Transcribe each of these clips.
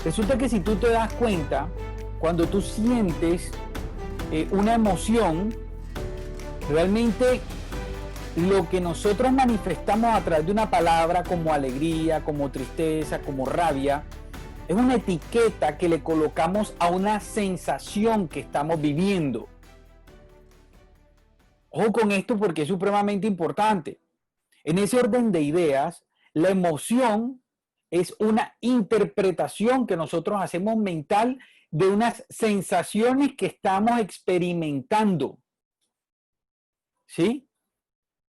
Resulta que si tú te das cuenta, cuando tú sientes una emoción, realmente lo que nosotros manifestamos a través de una palabra como alegría, como tristeza, como rabia, es una etiqueta que le colocamos a una sensación que estamos viviendo. Ojo con esto porque es supremamente importante. En ese orden de ideas, la emoción es una interpretación que nosotros hacemos mental de unas sensaciones que estamos experimentando. ¿Sí?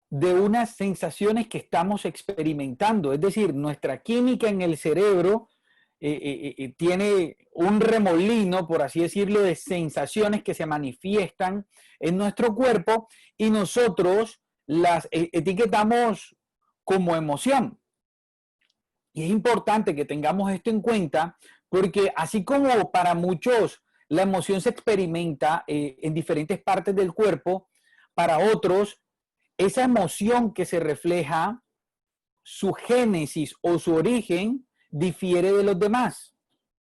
De unas sensaciones que estamos experimentando. Es decir, nuestra química en el cerebro tiene un remolino, por así decirlo, de sensaciones que se manifiestan en nuestro cuerpo y nosotros las etiquetamos como emoción. Y es importante que tengamos esto en cuenta porque así como para muchos la emoción se experimenta en diferentes partes del cuerpo, para otros esa emoción que se refleja, su génesis o su origen difiere de los demás.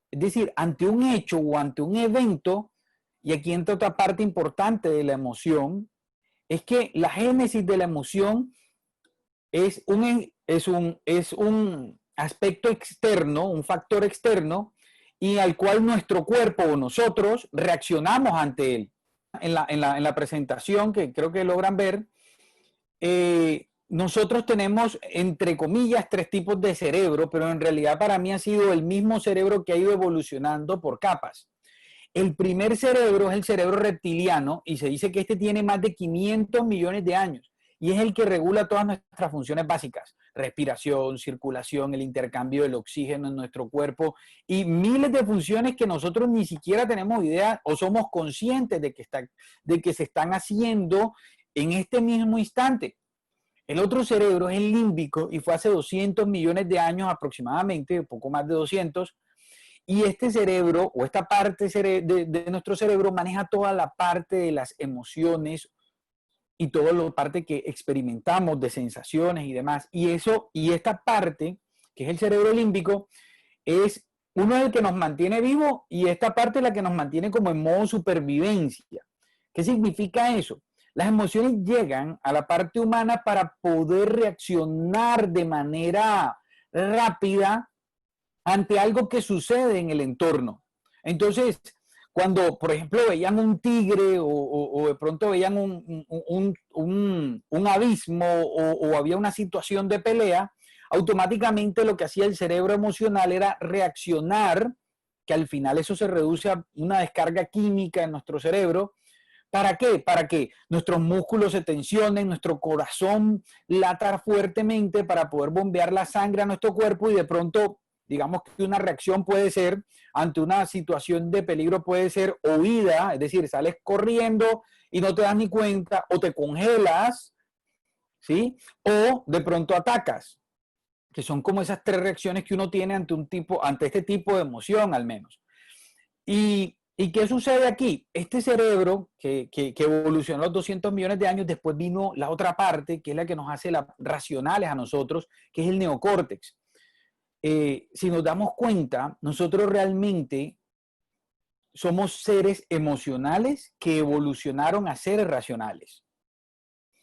Es decir, ante un hecho o ante un evento, y aquí entra otra parte importante de la emoción, es que la génesis de la emoción es un aspecto externo, un factor externo, y al cual nuestro cuerpo o nosotros reaccionamos ante él. En la presentación, que creo que logran ver, nosotros tenemos, entre comillas, tres tipos de cerebro, pero en realidad para mí ha sido el mismo cerebro que ha ido evolucionando por capas. El primer cerebro es el cerebro reptiliano y se dice que este tiene más de 500 millones de años y es el que regula todas nuestras funciones básicas, respiración, circulación, el intercambio del oxígeno en nuestro cuerpo y miles de funciones que nosotros ni siquiera tenemos idea o somos conscientes de que se están haciendo en este mismo instante. El otro cerebro es el límbico y fue hace 200 millones de años aproximadamente, un poco más de 200, y este cerebro o esta parte de nuestro cerebro maneja toda la parte de las emociones y toda la parte que experimentamos de sensaciones y demás. Y esta parte, que es el cerebro límbico, es uno es el que nos mantiene vivos y esta parte es la que nos mantiene como en modo supervivencia. ¿Qué significa eso? Las emociones llegan a la parte humana para poder reaccionar de manera rápida ante algo que sucede en el entorno. Entonces, cuando, por ejemplo, veían un tigre o de pronto veían un abismo o había una situación de pelea, automáticamente lo que hacía el cerebro emocional era reaccionar, que al final eso se reduce a una descarga química en nuestro cerebro. ¿Para qué? Para que nuestros músculos se tensionen, nuestro corazón lata fuertemente para poder bombear la sangre a nuestro cuerpo y de pronto, digamos que una reacción puede ser, ante una situación de peligro puede ser huida, es decir, sales corriendo y no te das ni cuenta, o te congelas, ¿sí? O de pronto atacas, que son como esas tres reacciones que uno tiene ante este tipo de emoción al menos. ¿Y qué sucede aquí? Este cerebro que evolucionó a los 200 millones de años, después vino la otra parte, que es la que nos hace racionales a nosotros, que es el neocórtex. Si nos damos cuenta, nosotros realmente somos seres emocionales que evolucionaron a seres racionales.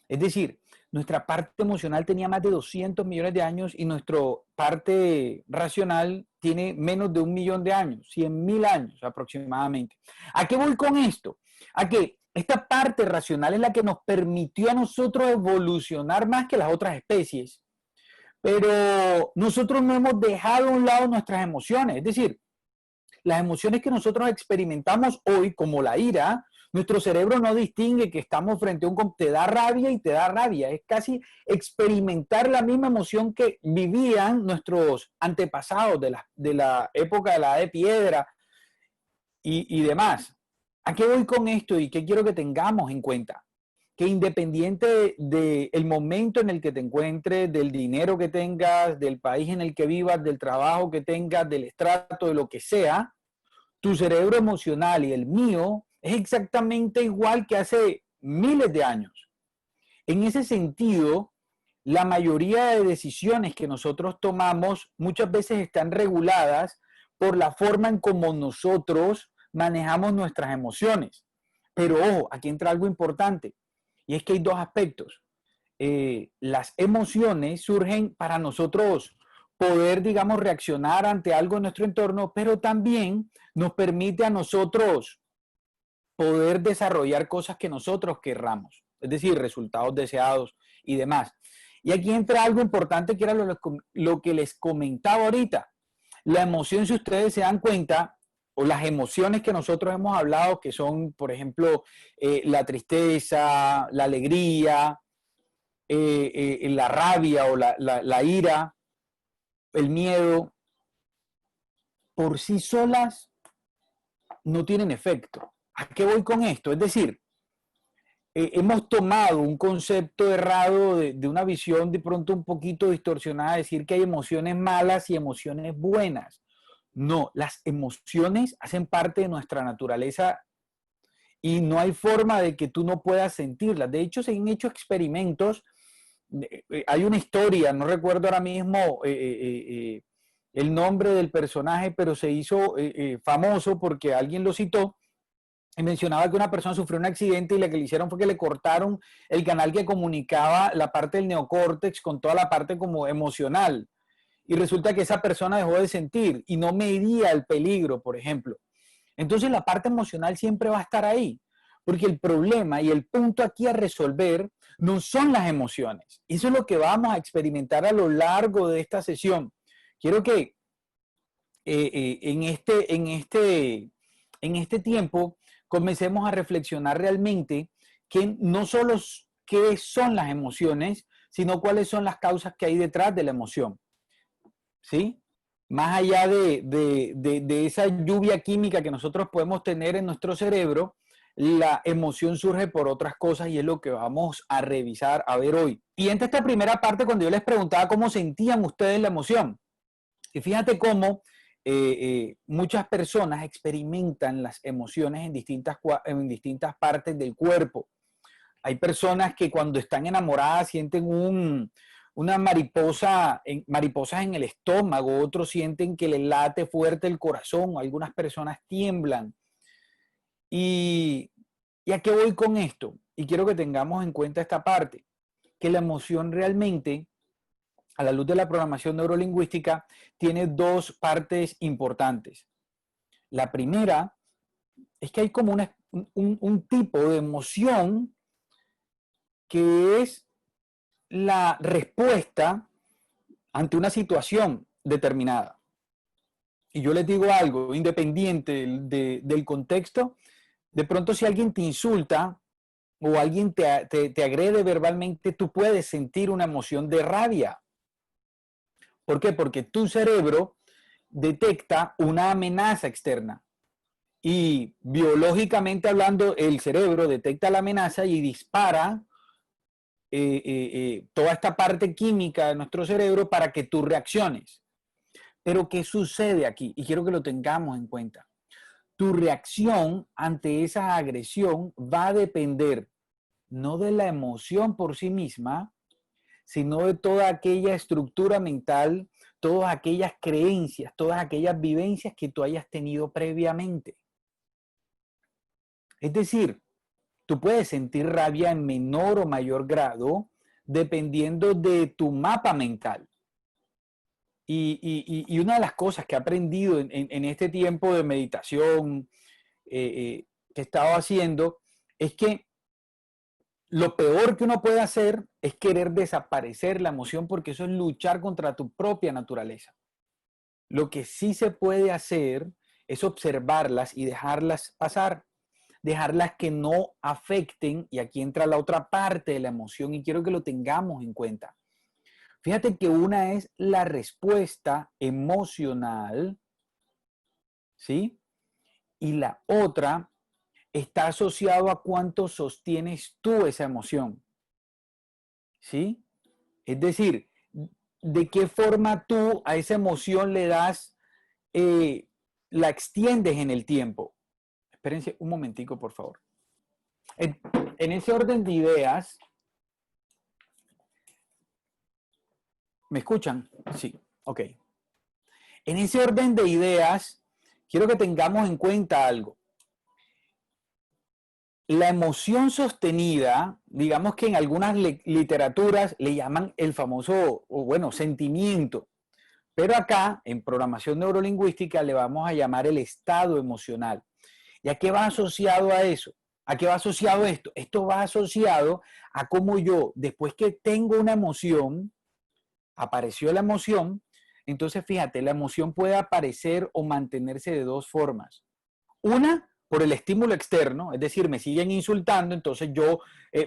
Es decir, nuestra parte emocional tenía más de 200 millones de años y nuestra parte racional tiene menos de 1 millón de años, 100.000 años aproximadamente. ¿A qué voy con esto? A que esta parte racional es la que nos permitió a nosotros evolucionar más que las otras especies. Pero nosotros no hemos dejado a un lado nuestras emociones. Es decir, las emociones que nosotros experimentamos hoy, como la ira, nuestro cerebro no distingue que estamos frente a te da rabia y te da rabia. Es casi experimentar la misma emoción que vivían nuestros antepasados de la época de la edad de piedra y demás. ¿A qué voy con esto y qué quiero que tengamos en cuenta? Que independiente del momento en el que te encuentres, del dinero que tengas, del país en el que vivas, del trabajo que tengas, del estrato, de lo que sea, tu cerebro emocional y el mío es exactamente igual que hace miles de años. En ese sentido, la mayoría de decisiones que nosotros tomamos muchas veces están reguladas por la forma en cómo nosotros manejamos nuestras emociones. Pero ojo, aquí entra algo importante, y es que hay dos aspectos. Las emociones surgen para nosotros poder, digamos, reaccionar ante algo en nuestro entorno, pero también nos permite a nosotros poder desarrollar cosas que nosotros querramos, es decir, resultados deseados y demás. Y aquí entra algo importante que era lo que les comentaba ahorita. La emoción, si ustedes se dan cuenta, o las emociones que nosotros hemos hablado, que son, por ejemplo, la tristeza, la alegría, la rabia o la ira, el miedo, por sí solas no tienen efecto. ¿A qué voy con esto? Es decir, hemos tomado un concepto errado de una visión de pronto un poquito distorsionada, de decir que hay emociones malas y emociones buenas. No, las emociones hacen parte de nuestra naturaleza y no hay forma de que tú no puedas sentirlas. De hecho, se han hecho experimentos. Hay una historia, no recuerdo ahora mismo el nombre del personaje, pero se hizo famoso porque alguien lo citó y mencionaba que una persona sufrió un accidente y lo que le hicieron fue que le cortaron el canal que comunicaba la parte del neocórtex con toda la parte como emocional. Y resulta que esa persona dejó de sentir y no medía el peligro, por ejemplo. Entonces la parte emocional siempre va a estar ahí, porque el problema y el punto aquí a resolver no son las emociones. Eso es lo que vamos a experimentar a lo largo de esta sesión. Quiero que en este tiempo comencemos a reflexionar realmente que no solo qué son las emociones, sino cuáles son las causas que hay detrás de la emoción. ¿Sí? Más allá de esa lluvia química que nosotros podemos tener en nuestro cerebro, la emoción surge por otras cosas y es lo que vamos a revisar, a ver hoy. Y entre esta primera parte, cuando yo les preguntaba cómo sentían ustedes la emoción, y fíjate cómo muchas personas experimentan las emociones en distintas partes del cuerpo. Hay personas que cuando están enamoradas sienten una mariposas en el estómago, otros sienten que les late fuerte el corazón, algunas personas tiemblan. ¿Y a qué voy con esto? Y quiero que tengamos en cuenta esta parte, que la emoción realmente, a la luz de la programación neurolingüística, tiene dos partes importantes. La primera es que hay como un tipo de emoción que es la respuesta ante una situación determinada. Y yo les digo algo, independiente del contexto, de pronto si alguien te insulta o alguien te agrede verbalmente, tú puedes sentir una emoción de rabia. ¿Por qué? Porque tu cerebro detecta una amenaza externa. Y biológicamente hablando, el cerebro detecta la amenaza y dispara toda esta parte química de nuestro cerebro para que tú reacciones. Pero ¿qué sucede aquí? Y quiero que lo tengamos en cuenta. Tu reacción ante esa agresión va a depender no de la emoción por sí misma, sino de toda aquella estructura mental, todas aquellas creencias, todas aquellas vivencias que tú hayas tenido previamente. Es decir, tú puedes sentir rabia en menor o mayor grado dependiendo de tu mapa mental. Y una de las cosas que he aprendido en este tiempo de meditación que he estado haciendo es que lo peor que uno puede hacer es querer desaparecer la emoción porque eso es luchar contra tu propia naturaleza. Lo que sí se puede hacer es observarlas y dejarlas pasar, dejarlas que no afecten, y aquí entra la otra parte de la emoción y quiero que lo tengamos en cuenta. Fíjate que una es la respuesta emocional, ¿sí? Y la otra está asociado a cuánto sostienes tú esa emoción, ¿sí? Es decir, de qué forma tú a esa emoción le das, la extiendes en el tiempo. Espérense un momentico, por favor. En ese orden de ideas, ¿me escuchan? Sí, ok. En ese orden de ideas, quiero que tengamos en cuenta algo. La emoción sostenida, digamos que en algunas literaturas le llaman el famoso, o bueno, sentimiento. Pero acá, en programación neurolingüística, le vamos a llamar el estado emocional. ¿Y a qué va asociado a eso? ¿A qué va asociado esto? Esto va asociado a cómo yo, después que tengo una emoción, apareció la emoción, entonces fíjate, la emoción puede aparecer o mantenerse de dos formas. Una, por el estímulo externo, es decir, me siguen insultando, entonces yo,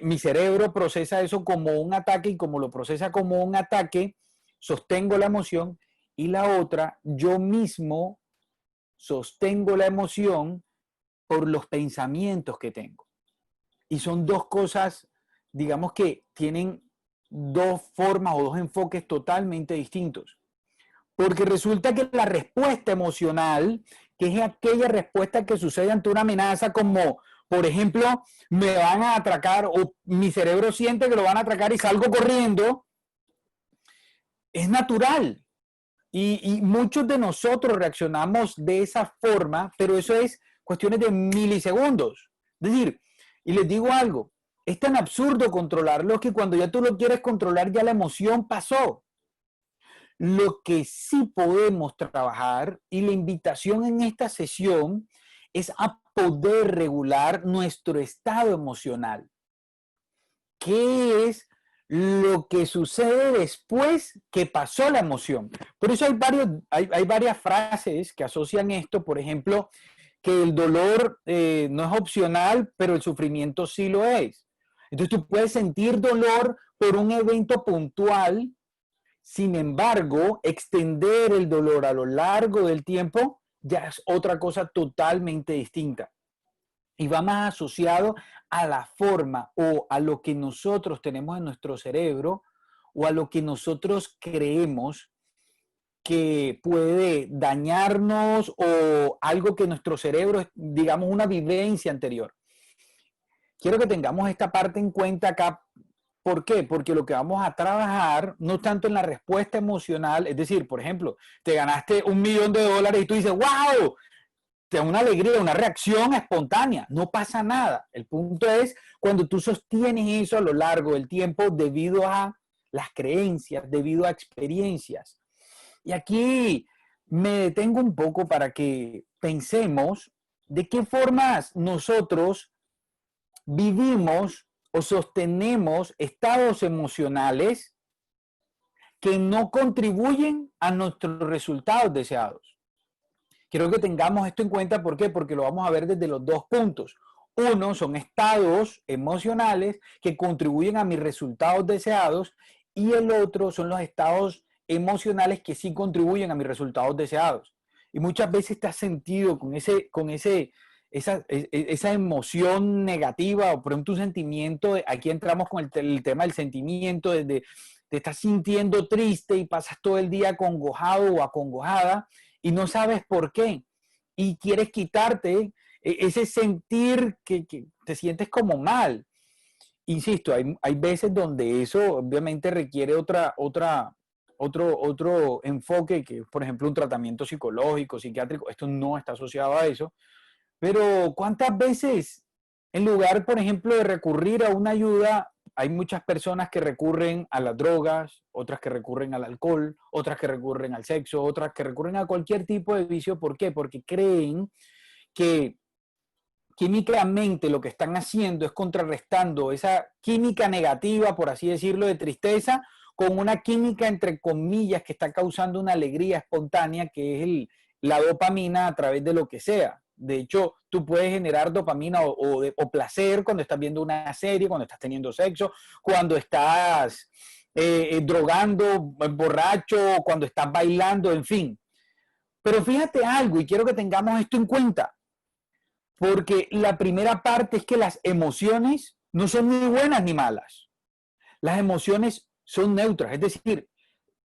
mi cerebro procesa eso como un ataque y como lo procesa como un ataque, sostengo la emoción. Y la otra, yo mismo sostengo la emoción por los pensamientos que tengo. Y son dos cosas, digamos que tienen dos formas o dos enfoques totalmente distintos. Porque resulta que la respuesta emocional, que es aquella respuesta que sucede ante una amenaza como, por ejemplo, me van a atracar o mi cerebro siente que lo van a atracar y salgo corriendo, es natural. Y muchos de nosotros reaccionamos de esa forma, pero eso es cuestiones de milisegundos. Es decir, y les digo algo, es tan absurdo controlarlo que cuando ya tú lo quieres controlar, ya la emoción pasó. Lo que sí podemos trabajar y la invitación en esta sesión es a poder regular nuestro estado emocional. ¿Qué es lo que sucede después que pasó la emoción? Por eso hay varias frases que asocian esto, por ejemplo, que el dolor no es opcional, pero el sufrimiento sí lo es. Entonces tú puedes sentir dolor por un evento puntual. Sin embargo, extender el dolor a lo largo del tiempo ya es otra cosa totalmente distinta. Y va más asociado a la forma o a lo que nosotros tenemos en nuestro cerebro o a lo que nosotros creemos que puede dañarnos o algo que nuestro cerebro, digamos, una vivencia anterior. Quiero que tengamos esta parte en cuenta acá. ¿Por qué? Porque lo que vamos a trabajar no tanto en la respuesta emocional, es decir, por ejemplo, te ganaste $1.000.000 y tú dices, wow, te da una alegría, una reacción espontánea, no pasa nada. El punto es cuando tú sostienes eso a lo largo del tiempo debido a las creencias, debido a experiencias. Y aquí me detengo un poco para que pensemos de qué formas nosotros vivimos o sostenemos estados emocionales que no contribuyen a nuestros resultados deseados. Quiero que tengamos esto en cuenta, ¿por qué? Porque lo vamos a ver desde los dos puntos. Uno son estados emocionales que contribuyen a mis resultados deseados y el otro son los estados emocionales que sí contribuyen a mis resultados deseados. Y muchas veces te has sentido con esa emoción negativa o por ejemplo un sentimiento, aquí entramos con el tema del sentimiento, desde te estás sintiendo triste y pasas todo el día acongojado o acongojada y no sabes por qué y quieres quitarte ese sentir que te sientes como mal. Insisto, hay veces donde eso obviamente requiere otro enfoque, que por ejemplo un tratamiento psicológico, psiquiátrico, esto no está asociado a eso, pero ¿cuántas veces en lugar, por ejemplo, de recurrir a una ayuda, hay muchas personas que recurren a las drogas, otras que recurren al alcohol, otras que recurren al sexo, otras que recurren a cualquier tipo de vicio? ¿Por qué? Porque creen que químicamente lo que están haciendo es contrarrestando esa química negativa, por así decirlo, de tristeza, con una química, entre comillas, que está causando una alegría espontánea, que es la dopamina a través de lo que sea. De hecho, tú puedes generar dopamina o placer cuando estás viendo una serie, cuando estás teniendo sexo, cuando estás drogando, borracho, cuando estás bailando, en fin. Pero fíjate algo, y quiero que tengamos esto en cuenta, porque la primera parte es que las emociones no son ni buenas ni malas. Las emociones son neutras, es decir,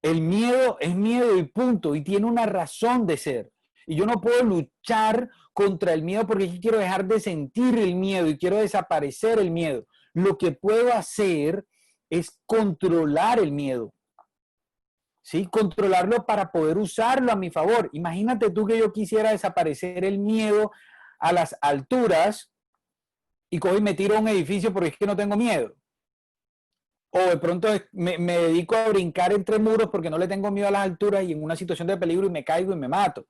el miedo es miedo y punto, y tiene una razón de ser. Y yo no puedo luchar contra el miedo porque yo quiero dejar de sentir el miedo y quiero desaparecer el miedo. Lo que puedo hacer es controlar el miedo. ¿sí? Controlarlo para poder usarlo a mi favor. Imagínate tú que yo quisiera desaparecer el miedo a las alturas y cojo y me tiro a un edificio porque es que no tengo miedo. O de pronto me dedico a brincar entre muros porque no le tengo miedo a las alturas y en una situación de peligro y me caigo y me mato.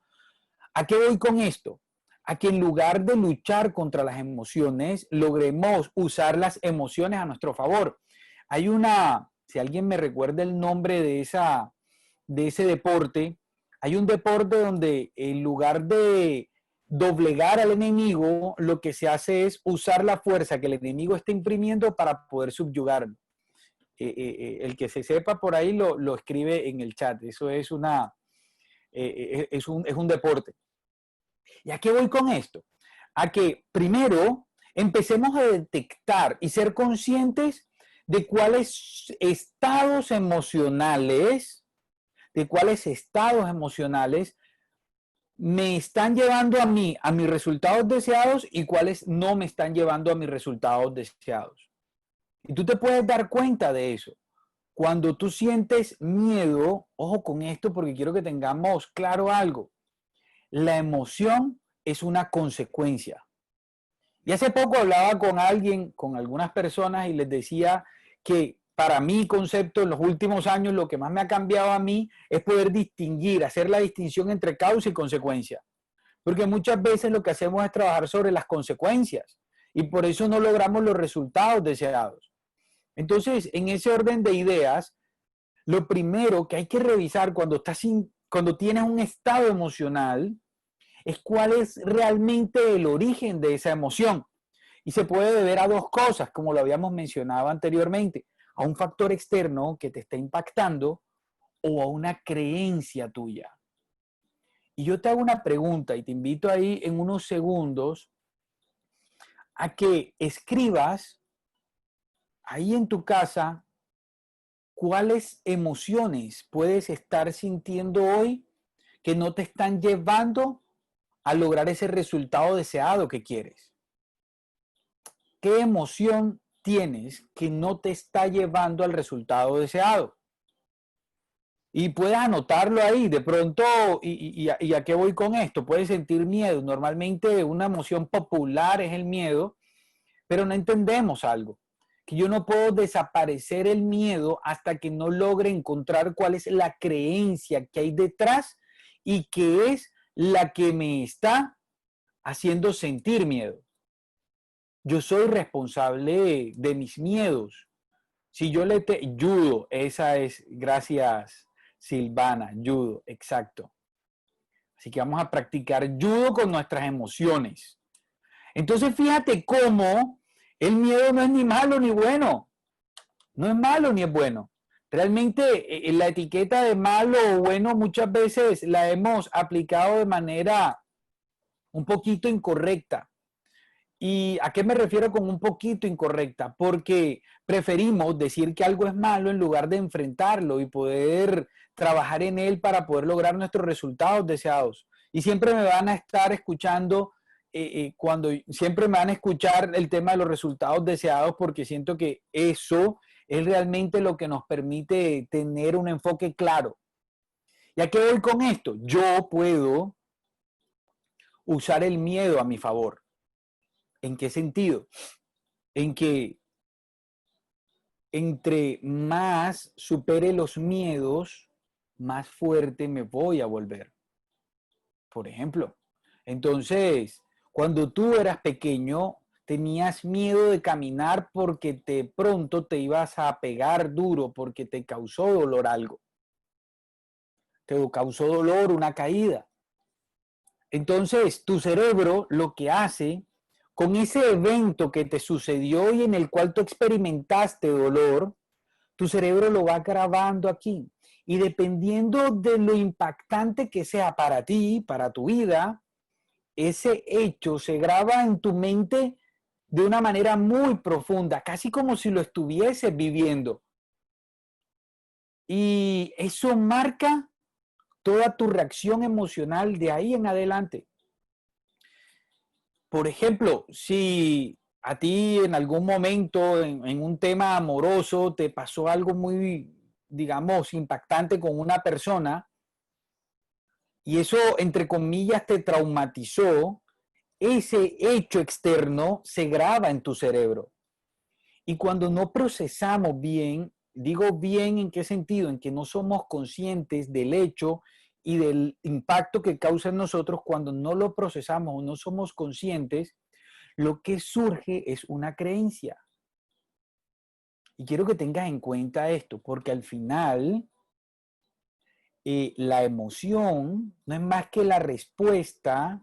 ¿A qué voy con esto? A que en lugar de luchar contra las emociones, logremos usar las emociones a nuestro favor. Hay una, si alguien me recuerda el nombre de ese deporte, hay un deporte donde en lugar de doblegar al enemigo, lo que se hace es usar la fuerza que el enemigo está imprimiendo para poder subyugarlo. El que se sepa por ahí lo escribe en el chat. Eso es es un deporte. ¿Y a qué voy con esto? A que primero empecemos a detectar y ser conscientes de cuáles estados emocionales, me están llevando a mí, a mis resultados deseados y cuáles no me están llevando a mis resultados deseados. Y tú te puedes dar cuenta de eso. Cuando tú sientes miedo, ojo con esto porque quiero que tengamos claro algo. La emoción es una consecuencia. Y hace poco hablaba con alguien, con algunas personas, y les decía que para mi concepto en los últimos años lo que más me ha cambiado a mí es poder distinguir, hacer la distinción entre causa y consecuencia. Porque muchas veces lo que hacemos es trabajar sobre las consecuencias y por eso no logramos los resultados deseados. Entonces, en ese orden de ideas, lo primero que hay que revisar cuando tienes un estado emocional es cuál es realmente el origen de esa emoción. Y se puede deber a dos cosas, como lo habíamos mencionado anteriormente, a un factor externo que te está impactando o a una creencia tuya. Y yo te hago una pregunta y te invito ahí en unos segundos a que escribas ahí en tu casa cuáles emociones puedes estar sintiendo hoy que no te están llevando a lograr ese resultado deseado que quieres. ¿Qué emoción tienes que no te está llevando al resultado deseado? Y puedes anotarlo ahí, de pronto, ¿y a qué voy con esto? Puedes sentir miedo. Normalmente una emoción popular es el miedo, pero no entendemos algo, que yo no puedo desaparecer el miedo hasta que no logre encontrar cuál es la creencia que hay detrás y qué es la que me está haciendo sentir miedo. Yo soy responsable de mis miedos. Si yo judo, esa es, gracias Silvana, judo, exacto. Así que vamos a practicar judo con nuestras emociones. Entonces fíjate cómo el miedo no es ni malo ni bueno. No es malo ni es bueno. Realmente la etiqueta de malo o bueno muchas veces la hemos aplicado de manera un poquito incorrecta. ¿Y a qué me refiero con un poquito incorrecta? Porque preferimos decir que algo es malo en lugar de enfrentarlo y poder trabajar en él para poder lograr nuestros resultados deseados. Y siempre me van a estar escuchando, siempre me van a escuchar el tema de los resultados deseados porque siento que eso es realmente lo que nos permite tener un enfoque claro. ¿Y a qué voy con esto? Yo puedo usar el miedo a mi favor. ¿En qué sentido? En que entre más supere los miedos, más fuerte me voy a volver. Por ejemplo, entonces, cuando tú eras pequeño, tenías miedo de caminar porque de pronto te ibas a pegar duro, porque te causó dolor algo. Te causó dolor una caída. Entonces, tu cerebro lo que hace con ese evento que te sucedió y en el cual tú experimentaste dolor, tu cerebro lo va grabando aquí. Y dependiendo de lo impactante que sea para ti, para tu vida, ese hecho se graba en tu mente de una manera muy profunda, casi como si lo estuvieses viviendo. Y eso marca toda tu reacción emocional de ahí en adelante. Por ejemplo, si a ti en algún momento en un tema amoroso te pasó algo muy digamos, impactante con una persona y eso, entre comillas, te traumatizó, ese hecho externo se graba en tu cerebro. Y cuando no procesamos bien, digo bien en qué sentido, en que no somos conscientes del hecho y del impacto que causa en nosotros, cuando no lo procesamos o no somos conscientes, lo que surge es una creencia. Y quiero que tengas en cuenta esto, porque al final la emoción no es más que la respuesta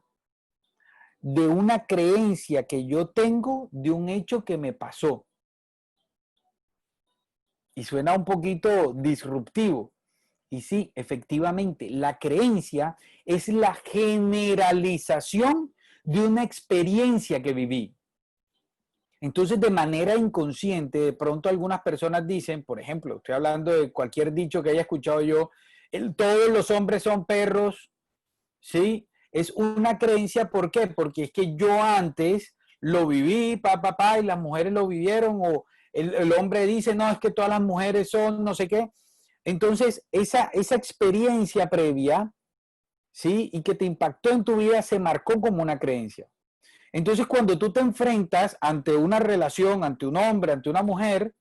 de una creencia que yo tengo de un hecho que me pasó. Y suena un poquito disruptivo. Y sí, efectivamente, la creencia es la generalización de una experiencia que viví. Entonces, de manera inconsciente, de pronto algunas personas dicen, por ejemplo, estoy hablando de cualquier dicho que haya escuchado yo, todos los hombres son perros, ¿sí? Es una creencia, ¿por qué? Porque es que yo antes lo viví, y las mujeres lo vivieron, o el hombre dice, no, es que todas las mujeres son no sé qué. Entonces, esa experiencia previa, ¿sí? Y que te impactó en tu vida, se marcó como una creencia. Entonces, cuando tú te enfrentas ante una relación, ante un hombre, ante una mujer,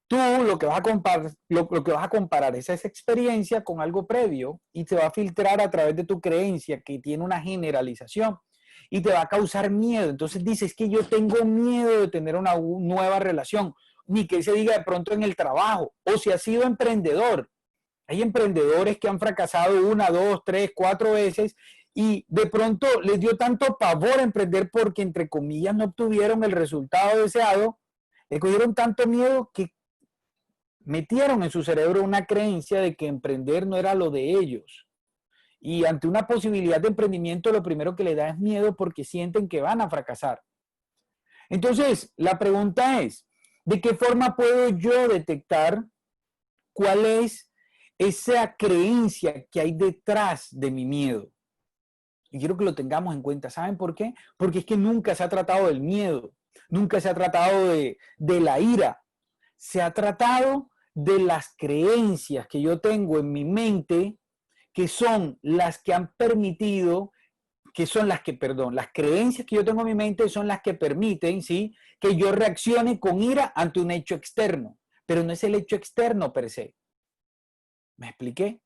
tú lo que vas a comparar es esa experiencia con algo previo y te va a filtrar a través de tu creencia que tiene una generalización y te va a causar miedo. Entonces dices que yo tengo miedo de tener una nueva relación, ni que se diga de pronto en el trabajo, o si has sido emprendedor. Hay emprendedores que han fracasado una, dos, tres, cuatro veces y de pronto les dio tanto pavor emprender porque, entre comillas, no obtuvieron el resultado deseado, le cogieron tanto miedo que metieron en su cerebro una creencia de que emprender no era lo de ellos. Y ante una posibilidad de emprendimiento, lo primero que les da es miedo porque sienten que van a fracasar. Entonces, la pregunta es, ¿de qué forma puedo yo detectar cuál es esa creencia que hay detrás de mi miedo? Y quiero que lo tengamos en cuenta. ¿Saben por qué? Porque es que nunca se ha tratado del miedo, nunca se ha tratado de la ira, se ha tratado de las creencias que yo tengo en mi mente, que son las que han permitido, las creencias que yo tengo en mi mente son las que permiten, ¿sí?, que yo reaccione con ira ante un hecho externo, pero no es el hecho externo per se. ¿Me expliqué?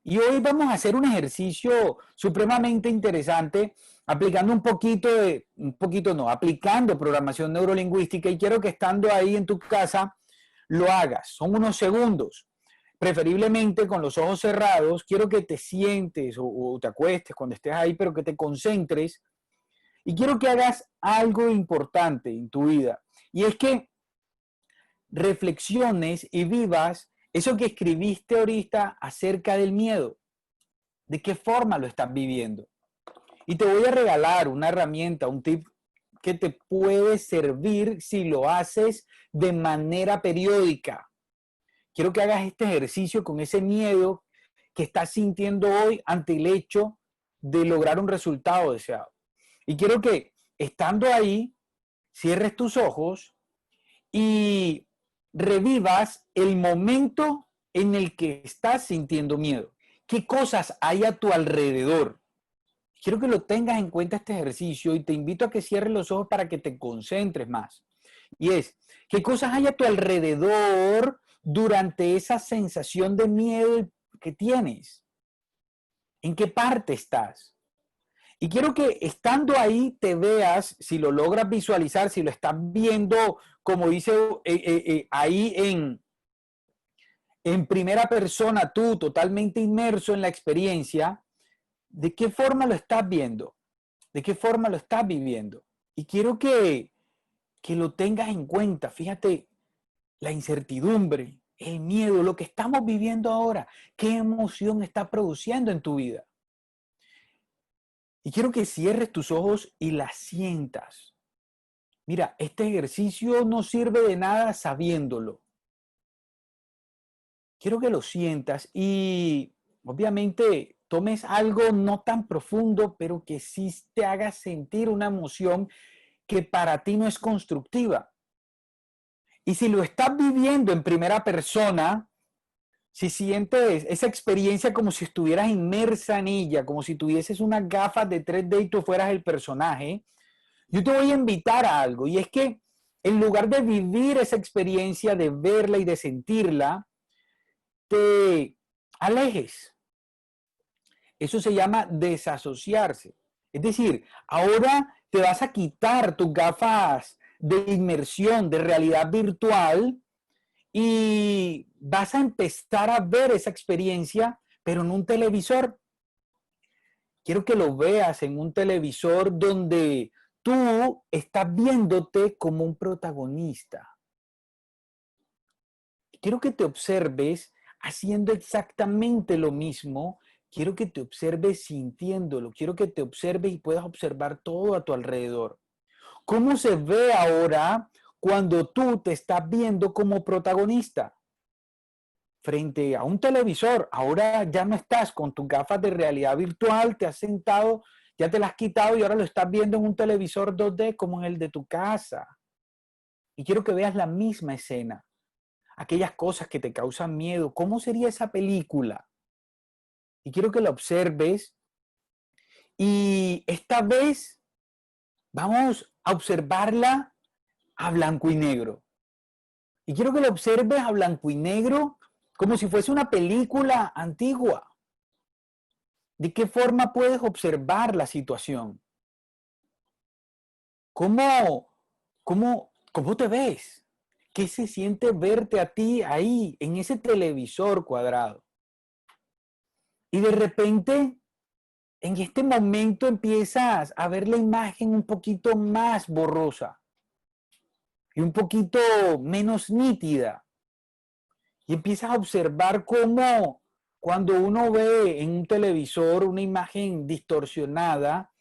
Y hoy vamos a hacer un ejercicio supremamente interesante, aplicando aplicando programación neurolingüística, y quiero que estando ahí en tu casa lo hagas. Son unos segundos, preferiblemente con los ojos cerrados. Quiero que te sientes o te acuestes cuando estés ahí, pero que te concentres. Y quiero que hagas algo importante en tu vida. Y es que reflexiones y vivas eso que escribiste ahorita acerca del miedo. ¿De qué forma lo estás viviendo? Y te voy a regalar una herramienta, un tip que te puede servir si lo haces de manera periódica. Quiero que hagas este ejercicio con ese miedo que estás sintiendo hoy ante el hecho de lograr un resultado deseado. Y quiero que, estando ahí, cierres tus ojos y revivas el momento en el que estás sintiendo miedo. ¿Qué cosas hay a tu alrededor? Quiero que lo tengas en cuenta este ejercicio y te invito a que cierres los ojos para que te concentres más. Y es, ¿qué cosas hay a tu alrededor durante esa sensación de miedo que tienes? ¿En qué parte estás? Y quiero que estando ahí te veas, si lo logras visualizar, si lo estás viendo, como dice ahí en primera persona, tú totalmente inmerso en la experiencia, ¿de qué forma lo estás viendo? ¿De qué forma lo estás viviendo? Y quiero que lo tengas en cuenta. Fíjate, la incertidumbre, el miedo, lo que estamos viviendo ahora, ¿qué emoción está produciendo en tu vida? Y quiero que cierres tus ojos y la sientas. Mira, este ejercicio no sirve de nada sabiéndolo. Quiero que lo sientas y obviamente tomes algo no tan profundo, pero que sí te haga sentir una emoción que para ti no es constructiva. Y si lo estás viviendo en primera persona, si sientes esa experiencia como si estuvieras inmersa en ella, como si tuvieses unas gafas de 3D y tú fueras el personaje, yo te voy a invitar a algo, y es que en lugar de vivir esa experiencia, de verla y de sentirla, te alejes. Eso se llama desasociarse. Es decir, ahora te vas a quitar tus gafas de inmersión, de realidad virtual, y vas a empezar a ver esa experiencia, pero en un televisor. Quiero que lo veas en un televisor donde tú estás viéndote como un protagonista. Quiero que te observes haciendo exactamente lo mismo. Quiero que te observes sintiéndolo. Quiero que te observes y puedas observar todo a tu alrededor. ¿Cómo se ve ahora cuando tú te estás viendo como protagonista frente a un televisor? Ahora ya no estás con tus gafas de realidad virtual, te has sentado, ya te las has quitado y ahora lo estás viendo en un televisor 2D como en el de tu casa. Y quiero que veas la misma escena, aquellas cosas que te causan miedo. ¿Cómo sería esa película? Y quiero que la observes, y esta vez vamos a observarla a blanco y negro. Y quiero que la observes a blanco y negro como si fuese una película antigua. ¿De qué forma puedes observar la situación? ¿Cómo, cómo te ves? ¿Qué se siente verte a ti ahí, en ese televisor cuadrado? Y de repente, en este momento empiezas a ver la imagen un poquito más borrosa y un poquito menos nítida. Y empiezas a observar cómo cuando uno ve en un televisor una imagen distorsionada,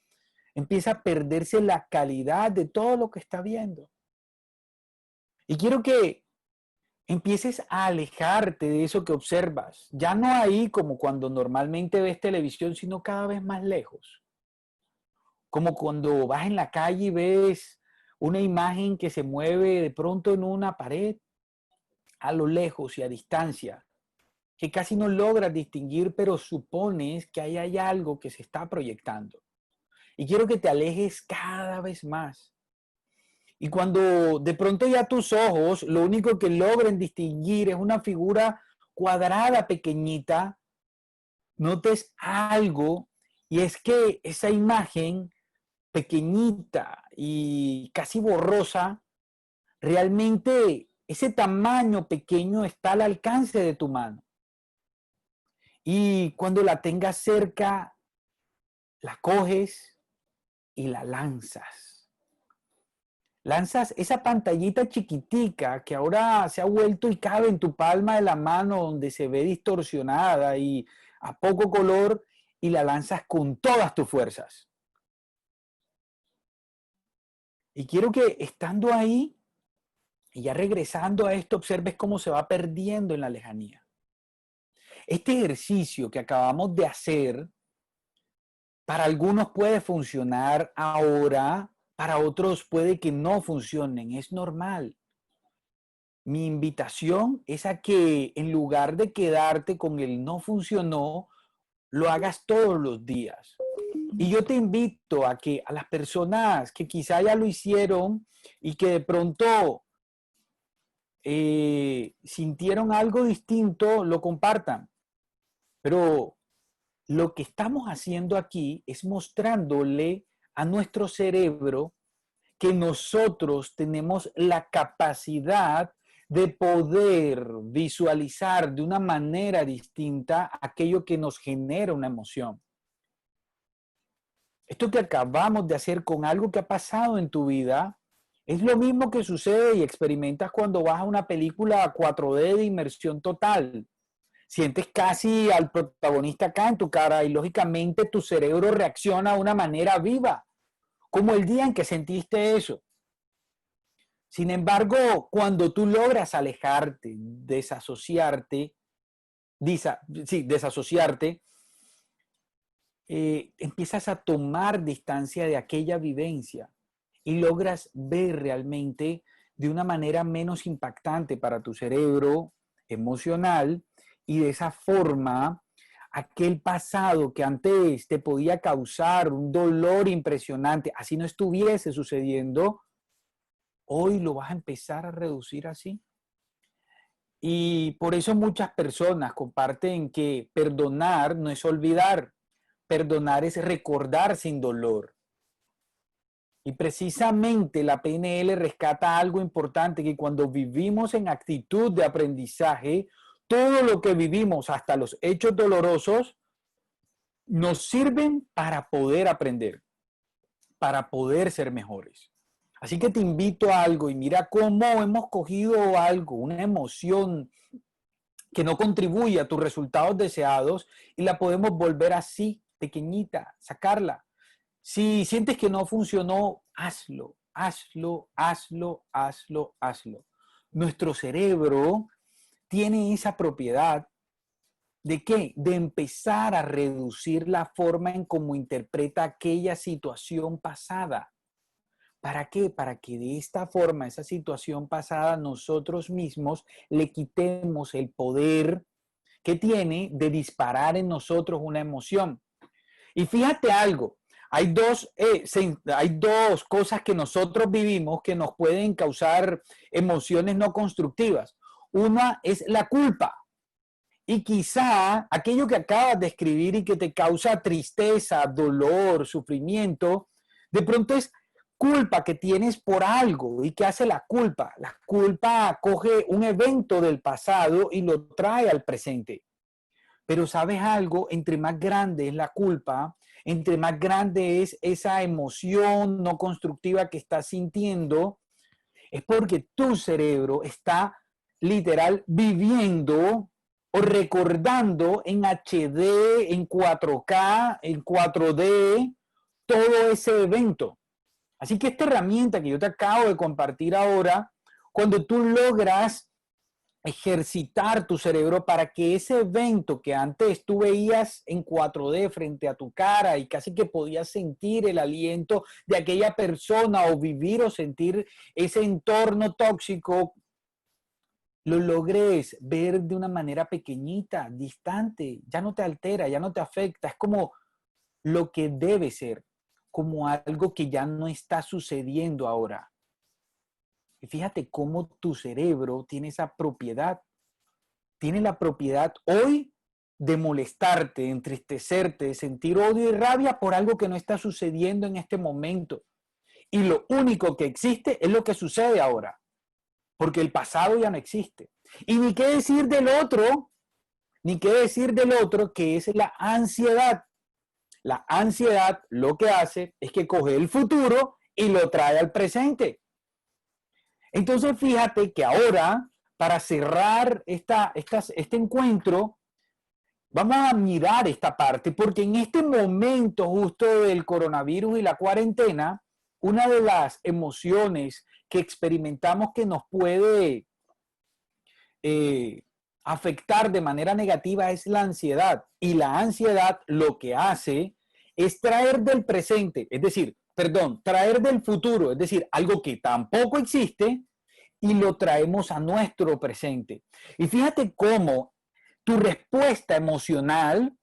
empieza a perderse la calidad de todo lo que está viendo. Y quiero que empieces a alejarte de eso que observas. Ya no ahí como cuando normalmente ves televisión, sino cada vez más lejos. Como cuando vas en la calle y ves una imagen que se mueve de pronto en una pared a lo lejos y a distancia, que casi no logras distinguir, pero supones que ahí hay algo que se está proyectando. Y quiero que te alejes cada vez más. Y cuando de pronto ya tus ojos lo único que logren distinguir es una figura cuadrada pequeñita, notes algo, y es que esa imagen pequeñita y casi borrosa, realmente ese tamaño pequeño está al alcance de tu mano. Y cuando la tengas cerca, la coges y la lanzas. Lanzas esa pantallita chiquitica que ahora se ha vuelto y cabe en tu palma de la mano, donde se ve distorsionada y a poco color, y la lanzas con todas tus fuerzas. Y quiero que estando ahí y ya regresando a esto, observes cómo se va perdiendo en la lejanía. Este ejercicio que acabamos de hacer, para algunos puede funcionar ahora, para otros puede que no funcionen, es normal. Mi invitación es a que en lugar de quedarte con el no funcionó, lo hagas todos los días. Y yo te invito a que a las personas que quizá ya lo hicieron y que de pronto sintieron algo distinto, lo compartan. Pero lo que estamos haciendo aquí es mostrándole a nuestro cerebro que nosotros tenemos la capacidad de poder visualizar de una manera distinta aquello que nos genera una emoción. Esto que acabamos de hacer con algo que ha pasado en tu vida es lo mismo que sucede y experimentas cuando vas a una película 4D de inmersión total. Sientes casi al protagonista acá en tu cara y lógicamente tu cerebro reacciona de una manera viva, como el día en que sentiste eso. Sin embargo, cuando tú logras alejarte, desasociarte, desasociarte, empiezas a tomar distancia de aquella vivencia y logras ver realmente de una manera menos impactante para tu cerebro emocional, Y de esa forma, aquel pasado que antes te podía causar un dolor impresionante, así no estuviese sucediendo, hoy lo vas a empezar a reducir así. Y por eso muchas personas comparten que perdonar no es olvidar, perdonar es recordar sin dolor. Y precisamente la PNL rescata algo importante, que cuando vivimos en actitud de aprendizaje, todo lo que vivimos, hasta los hechos dolorosos, nos sirven para poder aprender, para poder ser mejores. Así que te invito a algo y mira cómo hemos cogido algo, una emoción que no contribuye a tus resultados deseados y la podemos volver así, pequeñita, sacarla. Si sientes que no funcionó, hazlo, hazlo, hazlo, hazlo, hazlo. Nuestro cerebro tiene esa propiedad ¿de qué? De empezar a reducir la forma en cómo interpreta aquella situación pasada. ¿Para qué? Para que de esta forma, esa situación pasada, nosotros mismos le quitemos el poder que tiene de disparar en nosotros una emoción. Y fíjate algo, hay dos cosas que nosotros vivimos que nos pueden causar emociones no constructivas. Una es la culpa. Y quizá aquello que acabas de escribir y que te causa tristeza, dolor, sufrimiento, de pronto es culpa que tienes por algo. ¿Y qué hace la culpa? La culpa coge un evento del pasado y lo trae al presente. Pero ¿sabes algo? Entre más grande es la culpa, entre más grande es esa emoción no constructiva que estás sintiendo, es porque tu cerebro está literal viviendo o recordando en HD, en 4K, en 4D, todo ese evento. Así que esta herramienta que yo te acabo de compartir ahora, cuando tú logras ejercitar tu cerebro para que ese evento que antes tú veías en 4D frente a tu cara y casi que podías sentir el aliento de aquella persona o vivir o sentir ese entorno tóxico, lo logres ver de una manera pequeñita, distante, ya no te altera, ya no te afecta, es como lo que debe ser, como algo que ya no está sucediendo ahora. Y fíjate cómo tu cerebro tiene esa propiedad, tiene la propiedad hoy de molestarte, de entristecerte, de sentir odio y rabia por algo que no está sucediendo en este momento. Y lo único que existe es lo que sucede ahora, porque el pasado ya no existe. Y ni qué decir del otro, ni qué decir del otro, que es la ansiedad. La ansiedad lo que hace es que coge el futuro y lo trae al presente. Entonces, fíjate que ahora, para cerrar este encuentro, vamos a mirar esta parte, porque en este momento justo del coronavirus y la cuarentena, una de las emociones que experimentamos que nos puede afectar de manera negativa es la ansiedad. Y la ansiedad lo que hace es traer del presente, es decir, perdón, traer del futuro, es decir, algo que tampoco existe y lo traemos a nuestro presente. Y fíjate cómo tu respuesta emocional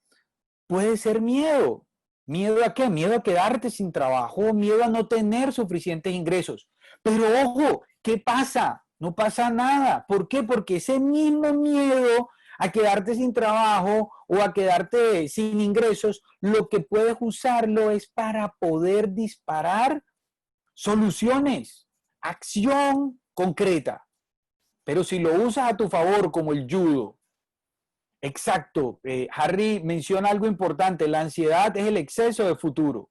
puede ser miedo. ¿Miedo a qué? Miedo a quedarte sin trabajo, miedo a no tener suficientes ingresos. Pero ojo, ¿qué pasa? No pasa nada. ¿Por qué? Porque ese mismo miedo a quedarte sin trabajo o a quedarte sin ingresos, lo que puedes usarlo es para poder disparar soluciones, acción concreta. Pero si lo usas a tu favor, como el judo, exacto, Harry menciona algo importante, la ansiedad es el exceso de futuro.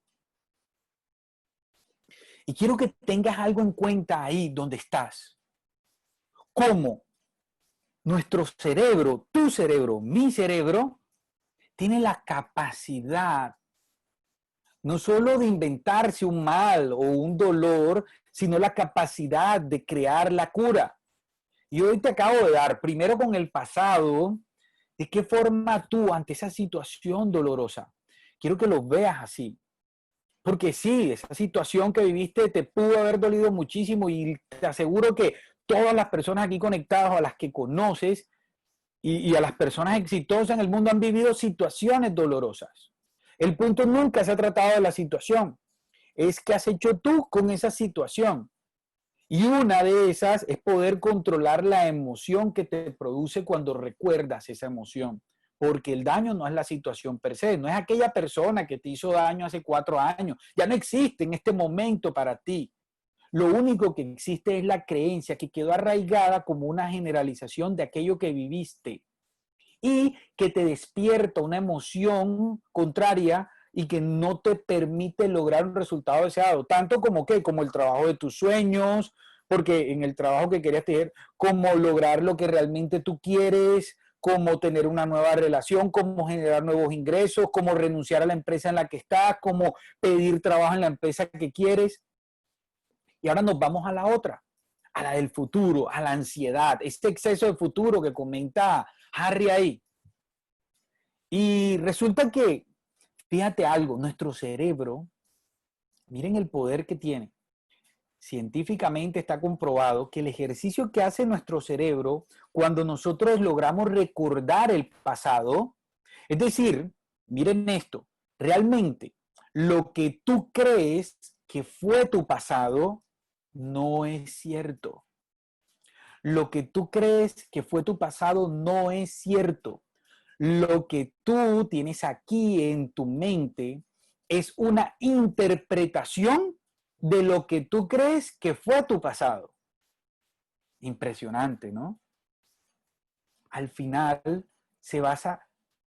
Y quiero que tengas algo en cuenta ahí donde estás. Cómo nuestro cerebro, tu cerebro, mi cerebro, tiene la capacidad no solo de inventarse un mal o un dolor, sino la capacidad de crear la cura. Y hoy te acabo de dar, primero con el pasado, de qué forma tú ante esa situación dolorosa. Quiero que lo veas así. Porque sí, esa situación que viviste te pudo haber dolido muchísimo y te aseguro que todas las personas aquí conectadas o a las que conoces y a las personas exitosas en el mundo han vivido situaciones dolorosas. El punto nunca se ha tratado de la situación, es qué has hecho tú con esa situación. Y una de esas es poder controlar la emoción que te produce cuando recuerdas esa emoción. Porque el daño no es la situación per se, no es aquella persona que te hizo daño hace 4 años, ya no existe en este momento para ti. Lo único que existe es la creencia que quedó arraigada como una generalización de aquello que viviste y que te despierta una emoción contraria y que no te permite lograr un resultado deseado, tanto como que, como el trabajo de tus sueños, porque en el trabajo que querías tener, como lograr lo que realmente tú quieres, como tener una nueva relación, como generar nuevos ingresos, como renunciar a la empresa en la que estás, como pedir trabajo en la empresa que quieres. Y ahora nos vamos a la otra, a la del futuro, a la ansiedad, este exceso de futuro que comenta Harry ahí. Y resulta que, fíjate algo, nuestro cerebro, miren el poder que tiene. Científicamente está comprobado que el ejercicio que hace nuestro cerebro cuando nosotros logramos recordar el pasado, es decir, miren esto, realmente lo que tú crees que fue tu pasado no es cierto. Lo que tú crees que fue tu pasado no es cierto. Lo que tú tienes aquí en tu mente es una interpretación de lo que tú crees que fue tu pasado. Impresionante, ¿no? Al final se basa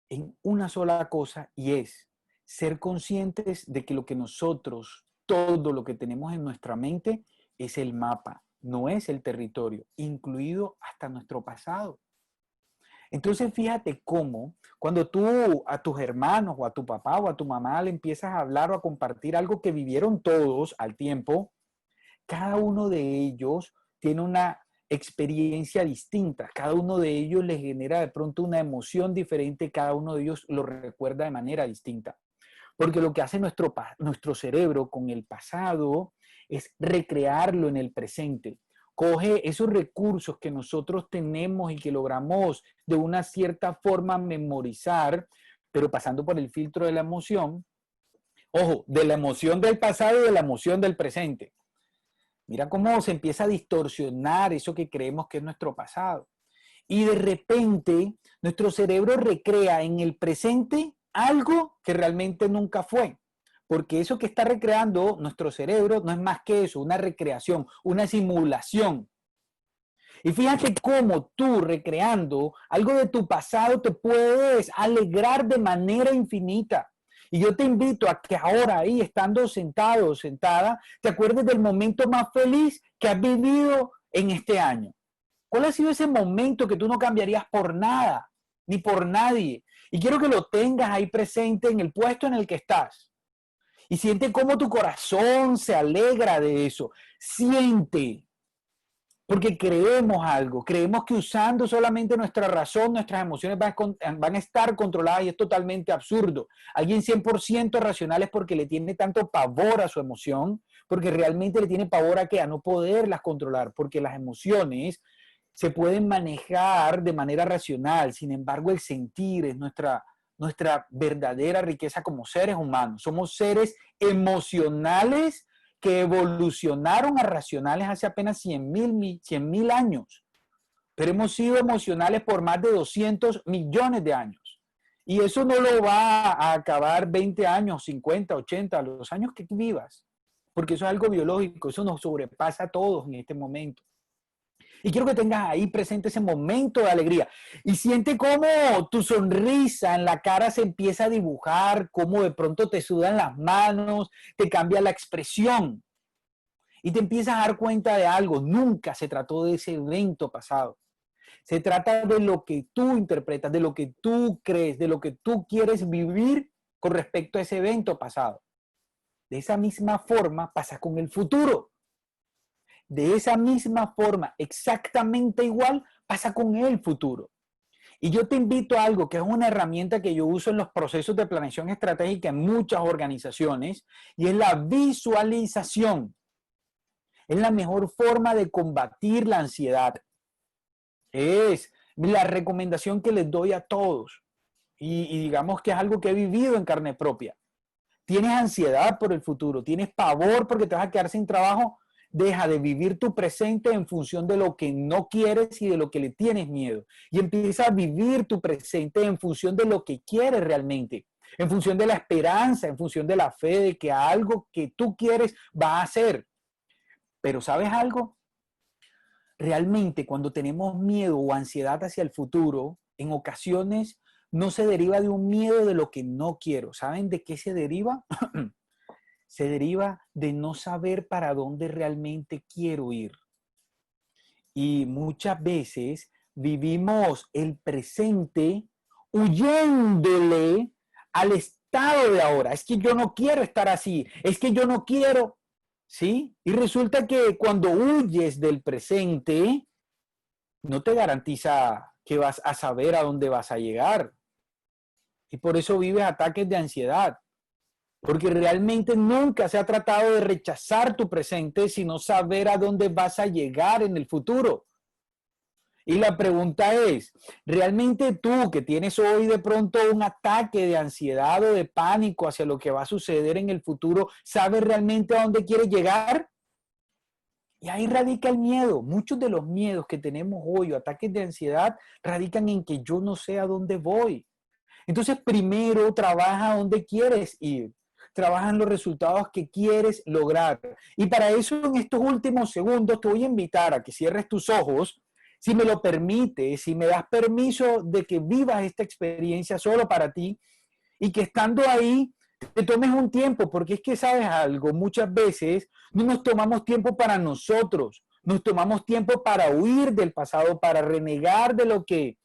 en una sola cosa y es ser conscientes de que lo que nosotros, todo lo que tenemos en nuestra mente es el mapa, no es el territorio, incluido hasta nuestro pasado. Entonces fíjate cómo cuando tú a tus hermanos o a tu papá o a tu mamá le empiezas a hablar o a compartir algo que vivieron todos al tiempo, cada uno de ellos tiene una experiencia distinta, cada uno de ellos les genera de pronto una emoción diferente, cada uno de ellos lo recuerda de manera distinta. Porque lo que hace nuestro cerebro con el pasado es recrearlo en el presente. Coge esos recursos que nosotros tenemos y que logramos de una cierta forma memorizar, pero pasando por el filtro de la emoción. Ojo, de la emoción del pasado y de la emoción del presente. Mira cómo se empieza a distorsionar eso que creemos que es nuestro pasado. Y de repente nuestro cerebro recrea en el presente algo que realmente nunca fue. Porque eso que está recreando nuestro cerebro no es más que eso, una recreación, una simulación. Y fíjate cómo tú recreando algo de tu pasado te puedes alegrar de manera infinita. Y yo te invito a que ahora ahí, estando sentado o sentada, te acuerdes del momento más feliz que has vivido en este año. ¿Cuál ha sido ese momento que tú no cambiarías por nada, ni por nadie? Y quiero que lo tengas ahí presente en el puesto en el que estás. Y siente cómo tu corazón se alegra de eso. Siente, porque creemos algo, creemos que usando solamente nuestra razón, nuestras emociones van a estar controladas y es totalmente absurdo. Alguien 100% racional es porque le tiene tanto pavor a su emoción, porque realmente le tiene pavor a qué, a no poderlas controlar, porque las emociones se pueden manejar de manera racional, sin embargo el sentir es nuestra verdadera riqueza como seres humanos. Somos seres emocionales que evolucionaron a racionales hace apenas 100.000 años, pero hemos sido emocionales por más de 200 millones de años. Y eso no lo va a acabar 20 años, 50, 80, los años que tú vivas, porque eso es algo biológico, eso nos sobrepasa a todos en este momento. Y quiero que tengas ahí presente ese momento de alegría. Y siente cómo tu sonrisa en la cara se empieza a dibujar, cómo de pronto te sudan las manos, te cambia la expresión. Y te empiezas a dar cuenta de algo. Nunca se trató de ese evento pasado. Se trata de lo que tú interpretas, de lo que tú crees, de lo que tú quieres vivir con respecto a ese evento pasado. De esa misma forma pasa con el futuro. De esa misma forma, exactamente igual, pasa con el futuro. Y yo te invito a algo que es una herramienta que yo uso en los procesos de planeación estratégica en muchas organizaciones, y es la visualización. Es la mejor forma de combatir la ansiedad. Es la recomendación que les doy a todos, y digamos que es algo que he vivido en carne propia. Tienes ansiedad por el futuro, tienes pavor porque te vas a quedar sin trabajo, deja de vivir tu presente en función de lo que no quieres y de lo que le tienes miedo. Y empieza a vivir tu presente en función de lo que quieres realmente, en función de la esperanza, en función de la fe de que algo que tú quieres va a ser. Pero ¿sabes algo? Realmente cuando tenemos miedo o ansiedad hacia el futuro, en ocasiones no se deriva de un miedo de lo que no quiero. ¿Saben de qué se deriva? Se deriva de no saber para dónde realmente quiero ir. Y muchas veces vivimos el presente huyéndole al estado de ahora. Es que yo no quiero estar así, es que yo no quiero, ¿sí? Y resulta que cuando huyes del presente, no te garantiza que vas a saber a dónde vas a llegar. Y por eso vives ataques de ansiedad. Porque realmente nunca se ha tratado de rechazar tu presente, sino saber a dónde vas a llegar en el futuro. Y la pregunta es, ¿realmente tú que tienes hoy de pronto un ataque de ansiedad o de pánico hacia lo que va a suceder en el futuro, sabes realmente a dónde quieres llegar? Y ahí radica el miedo. Muchos de los miedos que tenemos hoy o ataques de ansiedad radican en que yo no sé a dónde voy. Entonces, primero trabaja a dónde quieres ir. Trabaja en los resultados que quieres lograr. Y para eso, en estos últimos segundos, te voy a invitar a que cierres tus ojos, si me lo permites, si me das permiso de que vivas esta experiencia solo para ti y que estando ahí te tomes un tiempo, porque es que sabes algo, muchas veces no nos tomamos tiempo para nosotros, nos tomamos tiempo para huir del pasado, para renegar de lo que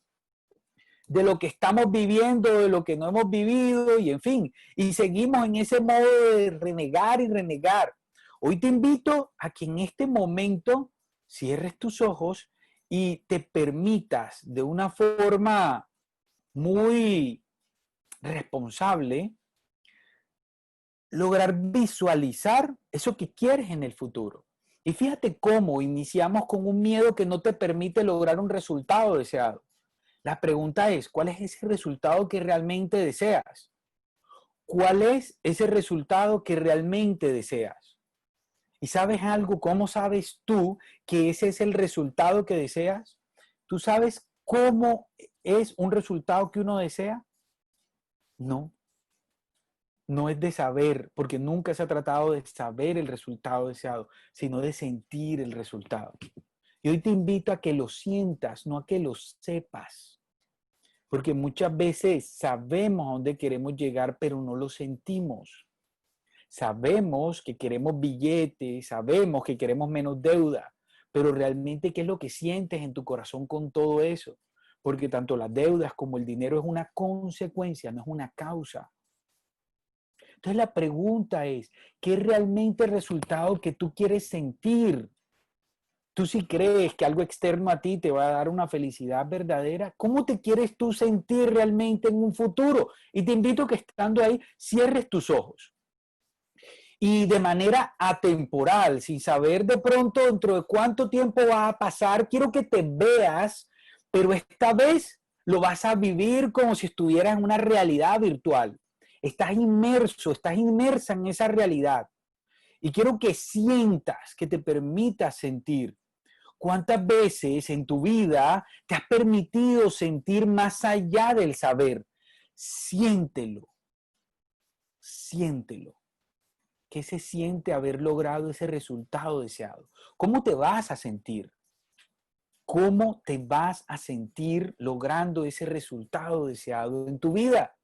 estamos viviendo, de lo que no hemos vivido y en fin, y seguimos en ese modo de renegar y renegar. Hoy te invito a que en este momento cierres tus ojos y te permitas de una forma muy responsable lograr visualizar eso que quieres en el futuro. Y fíjate cómo iniciamos con un miedo que no te permite lograr un resultado deseado. La pregunta es, ¿cuál es ese resultado que realmente deseas? ¿Cuál es ese resultado que realmente deseas? ¿Y sabes algo? ¿Cómo sabes tú que ese es el resultado que deseas? ¿Tú sabes cómo es un resultado que uno desea? No, no es de saber, porque nunca se ha tratado de saber el resultado deseado, sino de sentir el resultado. Y hoy te invito a que lo sientas, no a que lo sepas. Porque muchas veces sabemos a dónde queremos llegar, pero no lo sentimos. Sabemos que queremos billetes, sabemos que queremos menos deuda, pero realmente, ¿qué es lo que sientes en tu corazón con todo eso? Porque tanto las deudas como el dinero es una consecuencia, no es una causa. Entonces la pregunta es, ¿qué es realmente el resultado que tú quieres sentir? ¿Tú sí crees que algo externo a ti te va a dar una felicidad verdadera? ¿Cómo te quieres tú sentir realmente en un futuro? Y te invito a que estando ahí, cierres tus ojos. Y de manera atemporal, sin saber de pronto dentro de cuánto tiempo va a pasar, quiero que te veas, pero esta vez lo vas a vivir como si estuvieras en una realidad virtual. Estás inmerso, estás inmersa en esa realidad. Y quiero que sientas, que te permitas sentir. ¿Cuántas veces en tu vida te has permitido sentir más allá del saber? Siéntelo, siéntelo. ¿Qué se siente haber logrado ese resultado deseado? ¿Cómo te vas a sentir? ¿Cómo te vas a sentir logrando ese resultado deseado en tu vida?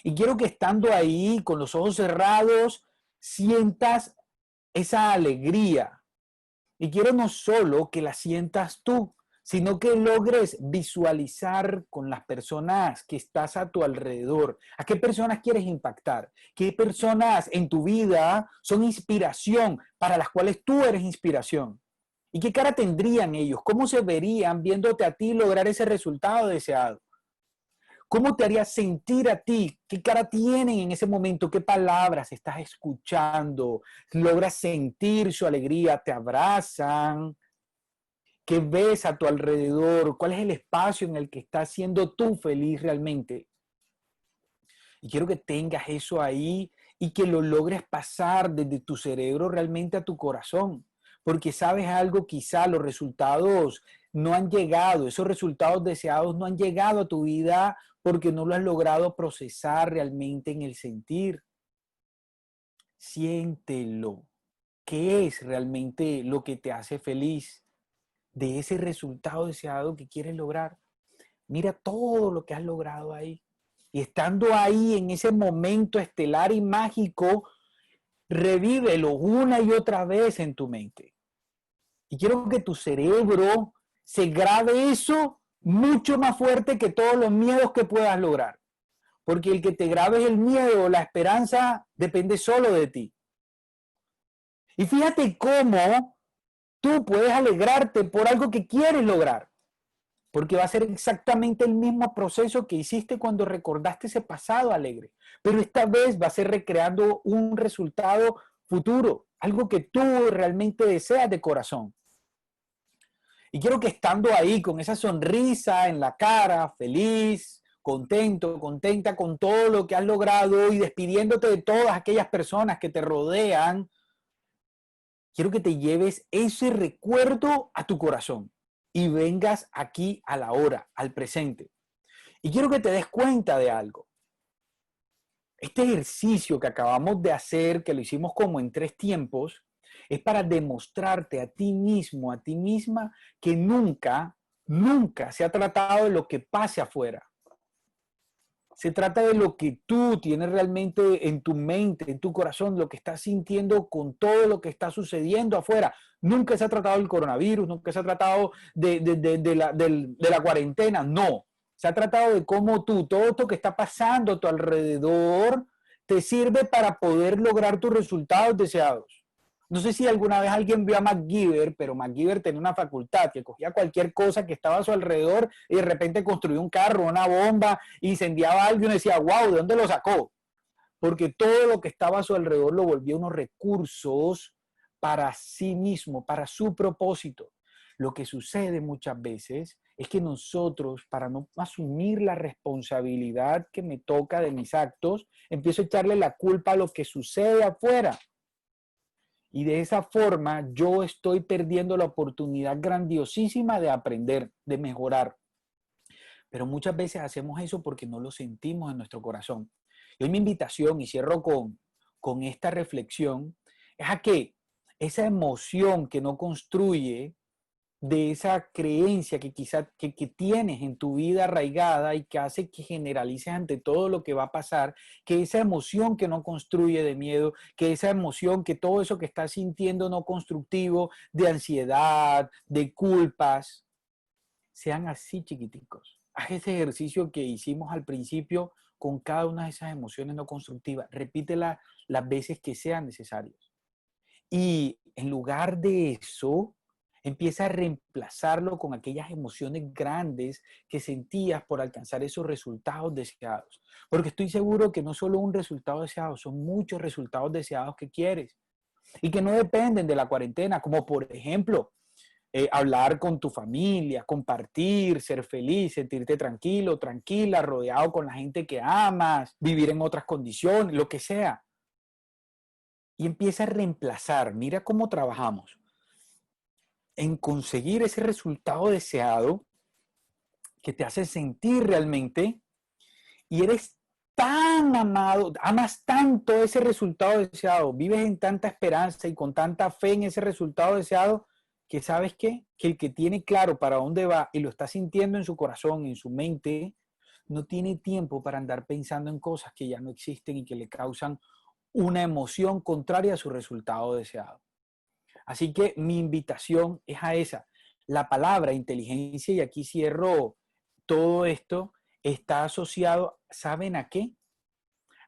Y quiero que estando ahí con los ojos cerrados, sientas esa alegría. Y quiero no solo que la sientas tú, sino que logres visualizar con las personas que estás a tu alrededor. ¿A qué personas quieres impactar? ¿Qué personas en tu vida son inspiración para las cuales tú eres inspiración? ¿Y qué cara tendrían ellos? ¿Cómo se verían viéndote a ti lograr ese resultado deseado? ¿Cómo te haría sentir a ti? ¿Qué cara tienen en ese momento? ¿Qué palabras estás escuchando? ¿Logras sentir su alegría? ¿Te abrazan? ¿Qué ves a tu alrededor? ¿Cuál es el espacio en el que estás siendo tú feliz realmente? Y quiero que tengas eso ahí y que lo logres pasar desde tu cerebro realmente a tu corazón. Porque sabes algo, quizá los resultados no han llegado, esos resultados deseados no han llegado a tu vida porque no lo has logrado procesar realmente en el sentir. Siéntelo. ¿Qué es realmente lo que te hace feliz de ese resultado deseado que quieres lograr? Mira todo lo que has logrado ahí. Y estando ahí en ese momento estelar y mágico, revívelo una y otra vez en tu mente. Y quiero que tu cerebro se grabe eso mucho más fuerte que todos los miedos que puedas lograr. Porque el que te grabes el miedo, la esperanza, depende solo de ti. Y fíjate cómo tú puedes alegrarte por algo que quieres lograr. Porque va a ser exactamente el mismo proceso que hiciste cuando recordaste ese pasado alegre. Pero esta vez va a ser recreando un resultado futuro, algo que tú realmente deseas de corazón. Y quiero que estando ahí con esa sonrisa en la cara, feliz, contento, contenta con todo lo que has logrado y despidiéndote de todas aquellas personas que te rodean, quiero que te lleves ese recuerdo a tu corazón y vengas aquí a la hora, al presente. Y quiero que te des cuenta de algo. Este ejercicio que acabamos de hacer, que lo hicimos como en 3 tiempos, es para demostrarte a ti mismo, a ti misma, que nunca se ha tratado de lo que pase afuera. Se trata de lo que tú tienes realmente en tu mente, en tu corazón, lo que estás sintiendo con todo lo que está sucediendo afuera. Nunca se ha tratado del coronavirus, nunca se ha tratado de la cuarentena, no. Se ha tratado de cómo tú, todo esto que está pasando a tu alrededor, te sirve para poder lograr tus resultados deseados. No sé si alguna vez alguien vio a MacGyver, pero MacGyver tenía una facultad que cogía cualquier cosa que estaba a su alrededor y de repente construía un carro, una bomba, incendiaba algo y uno decía, wow, ¿de dónde lo sacó? Porque todo lo que estaba a su alrededor lo volvía unos recursos para sí mismo, para su propósito. Lo que sucede muchas veces es que nosotros, para no asumir la responsabilidad que me toca de mis actos, empiezo a echarle la culpa a lo que sucede afuera. Y de esa forma yo estoy perdiendo la oportunidad grandiosísima de aprender, de mejorar. Pero muchas veces hacemos eso porque no lo sentimos en nuestro corazón. Y hoy mi invitación, y cierro con esta reflexión, es a que esa emoción que no construye, de esa creencia que quizá que tienes en tu vida arraigada y que hace que generalices ante todo lo que va a pasar, que esa emoción que no construye de miedo, que esa emoción, que todo eso que estás sintiendo no constructivo, de ansiedad, de culpas, sean así chiquiticos. Haz ese ejercicio que hicimos al principio con cada una de esas emociones no constructivas. Repítela las veces que sean necesarias. Y en lugar de eso, empieza a reemplazarlo con aquellas emociones grandes que sentías por alcanzar esos resultados deseados. Porque estoy seguro que no solo un resultado deseado, son muchos resultados deseados que quieres y que no dependen de la cuarentena, como por ejemplo, hablar con tu familia, compartir, ser feliz, sentirte tranquilo, tranquila, rodeado con la gente que amas, vivir en otras condiciones, lo que sea. Y empieza a reemplazar, mira cómo trabajamos, en conseguir ese resultado deseado que te hace sentir realmente y eres tan amado, amas tanto ese resultado deseado, vives en tanta esperanza y con tanta fe en ese resultado deseado que sabes qué, que el que tiene claro para dónde va y lo está sintiendo en su corazón, en su mente, no tiene tiempo para andar pensando en cosas que ya no existen y que le causan una emoción contraria a su resultado deseado. Así que mi invitación es a esa. La palabra inteligencia, y aquí cierro todo esto, está asociado, ¿saben a qué?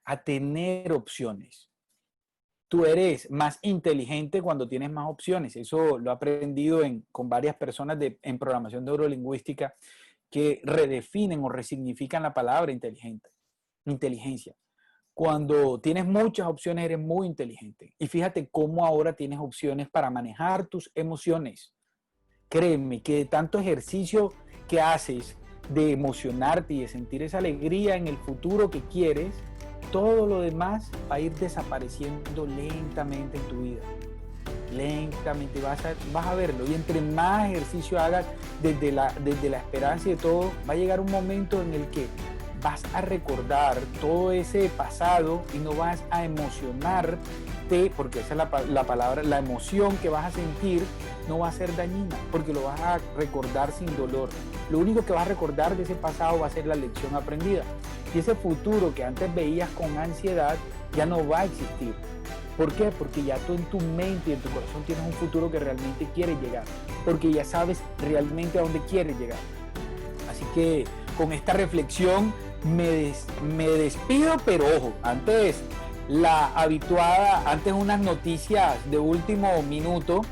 A tener opciones. Tú eres más inteligente cuando tienes más opciones. Eso lo he aprendido con varias personas en programación neurolingüística que redefinen o resignifican la palabra inteligencia. Cuando tienes muchas opciones, eres muy inteligente. Y fíjate cómo ahora tienes opciones para manejar tus emociones. créeme que de tanto ejercicio que haces de emocionarte y de sentir esa alegría en el futuro que quieres, todo lo demás va a ir desapareciendo lentamente en tu vida. Lentamente vas a verlo, y entre más ejercicio hagas desde la esperanza y de todo, va a llegar un momento en el que vas a recordar todo ese pasado y no vas a emocionarte, porque esa es la palabra, la emoción que vas a sentir no va a ser dañina, porque lo vas a recordar sin dolor. Lo único que vas a recordar de ese pasado va a ser la lección aprendida, y ese futuro que antes veías con ansiedad ya no va a existir. ¿Por qué? Porque ya tú en tu mente y en tu corazón tienes un futuro que realmente quieres llegar, porque ya sabes realmente a dónde quieres llegar. Así que con esta reflexión me despido, pero ojo, antes unas noticias de último minuto.